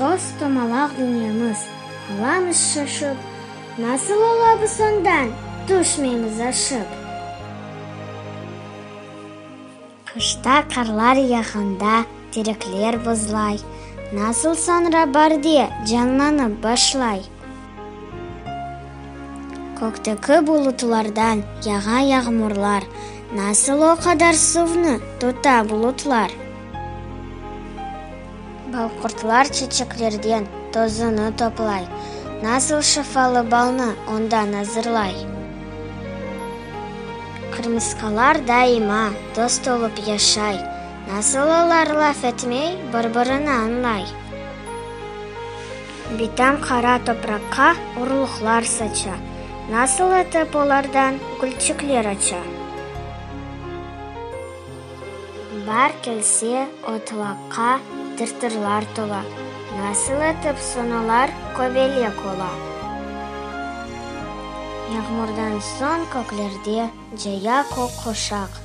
Тоз томалақ дүниеміз, аламыз шашып, насыл олабыз ондан, түшмейміз ашып. Қышта қарлар яғанда, тереклер бұзлай, насыл sonra барде, жанланып башлай. Көктегі бұлытлардан яға яғмұрлар, насыл о қадар сувны тұта бұлытлар. Балқұртлар чечеклерден тозыны топлай, насыл шыфалы балны ондан азырлай. Қырмысқалар дайыма дос толып яшай, насыл олар лаф етмей бір-біріні анлай. Битам қара топраққа ұрлықлар сача, насыл етіп олардан гүлчіклер ача. Бар келсе отылаққа тыртырлар тола, насыл етіп соналар көбелек ола. Яғмұрдан сон көклерде жая көк қошақ,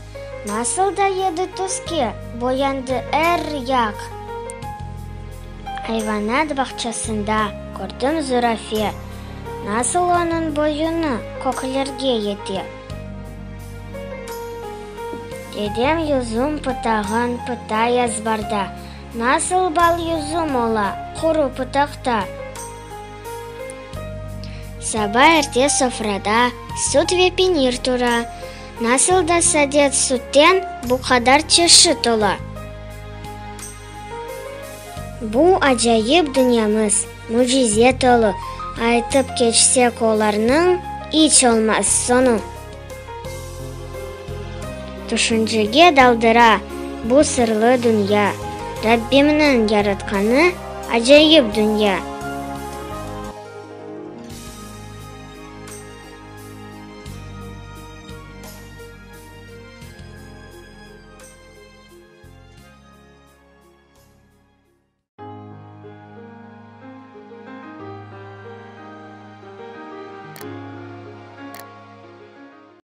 насыл да еді түске боянды әр яқ. Айванат бақчасында көрдім зүрафе, насыл оның бойыны көклерге ете. Дедем юзум пытағын пыта язбарда, насыл бал юзум ола құру пытақта. Саба әрте софрада сүт вепенир тұра, насыл да садет сүттен бұ қадар чешы тола. Бұ ажайып дүниямыз, мұжизе толы, айтып кечсек оларның ич олмас сону. Түшінжіге далдыра бұ сырлы дүния, Раббимнің яратқаны ажайып дүния.